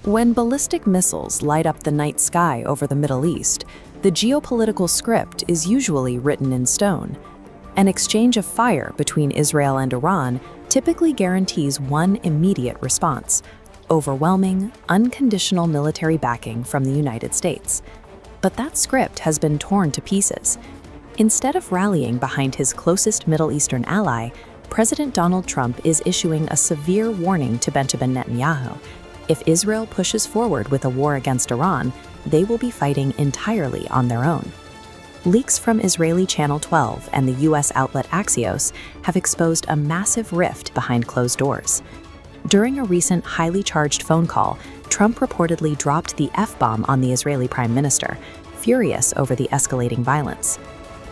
When ballistic missiles light up the night sky over the Middle East, the geopolitical script is usually written in stone. An exchange of fire between Israel and Iran typically guarantees one immediate response: overwhelming, unconditional military backing from the United States. But that script has been torn to pieces. Instead of rallying behind his closest Middle Eastern ally, President Donald Trump is issuing a severe warning to Benjamin Netanyahu. If Israel pushes forward with a war against Iran, they will be fighting entirely on their own. Leaks from Israeli Channel 12 and the U.S. outlet Axios have exposed a massive rift behind closed doors. During a recent highly charged phone call, Trump reportedly dropped the F-bomb on the Israeli Prime Minister, furious over the escalating violence.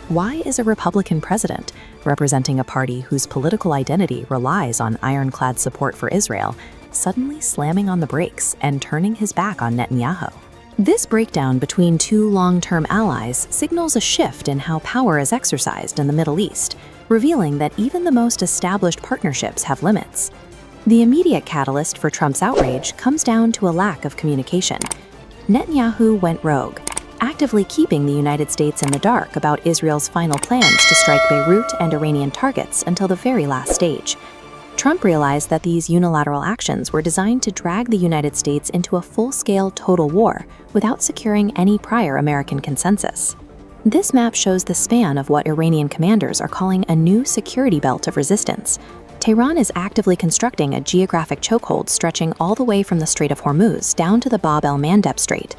Why is a Republican president, representing a party whose political identity relies on ironclad support for Israel, suddenly slamming on the brakes and turning his back on Netanyahu? This breakdown between two long-term allies signals a shift in how power is exercised in the Middle East, revealing that even the most established partnerships have limits. The immediate catalyst for Trump's outrage comes down to a lack of communication. Netanyahu went rogue, actively keeping the United States in the dark about Israel's final plans to strike Beirut and Iranian targets until the very last stage. Trump realized that these unilateral actions were designed to drag the United States into a full-scale total war without securing any prior American consensus. This map shows the span of what Iranian commanders are calling a new security belt of resistance. Tehran is actively constructing a geographic chokehold stretching all the way from the Strait of Hormuz down to the Bab al-Mandab Strait.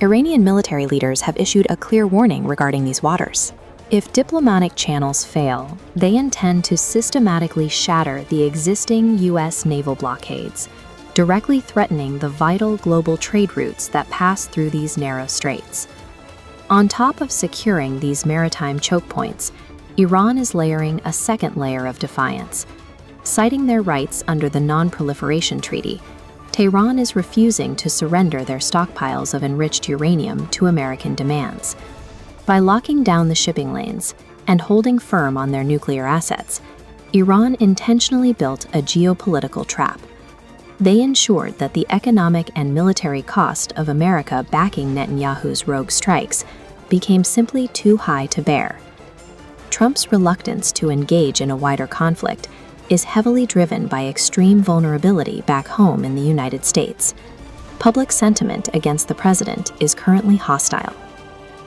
Iranian military leaders have issued a clear warning regarding these waters. If diplomatic channels fail, they intend to systematically shatter the existing U.S. naval blockades, directly threatening the vital global trade routes that pass through these narrow straits. On top of securing these maritime choke points, Iran is layering a second layer of defiance. Citing their rights under the Non-Proliferation Treaty, Tehran is refusing to surrender their stockpiles of enriched uranium to American demands. By locking down the shipping lanes and holding firm on their nuclear assets, Iran intentionally built a geopolitical trap. They ensured that the economic and military cost of America backing Netanyahu's rogue strikes became simply too high to bear. Trump's reluctance to engage in a wider conflict is heavily driven by extreme vulnerability back home in the United States. Public sentiment against the president is currently hostile.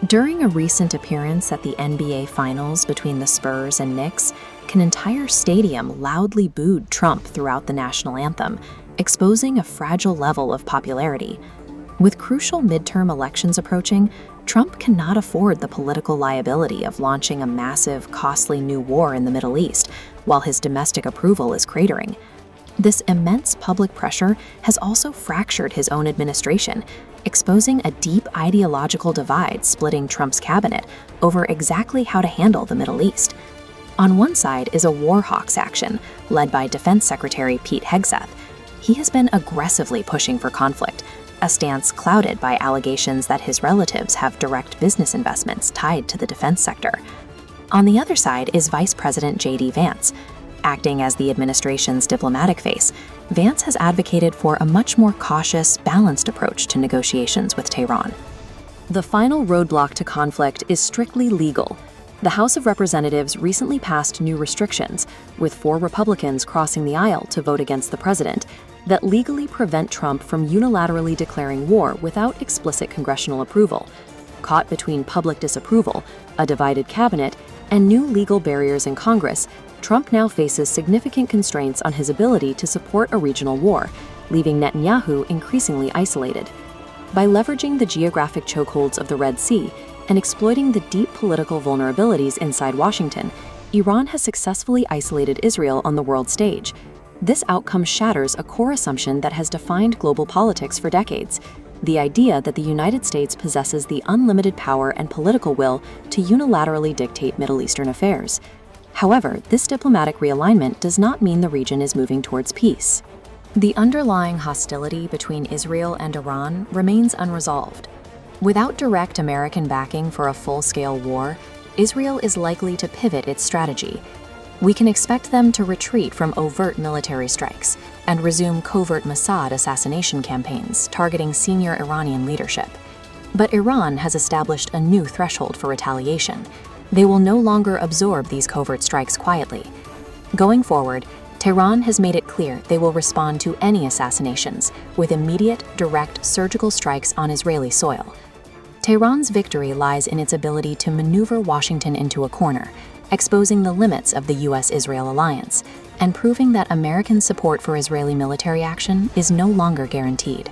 During a recent appearance at the NBA Finals between the Spurs and Knicks, an entire stadium loudly booed Trump throughout the national anthem, exposing a fragile level of popularity. With crucial midterm elections approaching, Trump cannot afford the political liability of launching a massive, costly new war in the Middle East, while his domestic approval is cratering. This immense public pressure has also fractured his own administration, exposing a deep ideological divide splitting Trump's cabinet over exactly how to handle the Middle East. On one side is a war hawks action, led by Defense Secretary Pete Hegseth. He has been aggressively pushing for conflict, a stance clouded by allegations that his relatives have direct business investments tied to the defense sector. On the other side is Vice President J.D. Vance. Acting as the administration's diplomatic face, Vance has advocated for a much more cautious, balanced approach to negotiations with Tehran. The final roadblock to conflict is strictly legal. The House of Representatives recently passed new restrictions, with 4 Republicans crossing the aisle to vote against the president, that legally prevent Trump from unilaterally declaring war without explicit congressional approval. Caught between public disapproval, a divided cabinet, and new legal barriers in Congress, Trump now faces significant constraints on his ability to support a regional war, leaving Netanyahu increasingly isolated. By leveraging the geographic chokeholds of the Red Sea and exploiting the deep political vulnerabilities inside Washington, Iran has successfully isolated Israel on the world stage. This outcome shatters a core assumption that has defined global politics for decades: the idea that the United States possesses the unlimited power and political will to unilaterally dictate Middle Eastern affairs. However, this diplomatic realignment does not mean the region is moving towards peace. The underlying hostility between Israel and Iran remains unresolved. Without direct American backing for a full-scale war, Israel is likely to pivot its strategy. We can expect them to retreat from overt military strikes and resume covert Mossad assassination campaigns targeting senior Iranian leadership. But Iran has established a new threshold for retaliation. They will no longer absorb these covert strikes quietly. Going forward, Tehran has made it clear they will respond to any assassinations with immediate, direct surgical strikes on Israeli soil. Tehran's victory lies in its ability to maneuver Washington into a corner, exposing the limits of the US-Israel alliance, and proving that American support for Israeli military action is no longer guaranteed.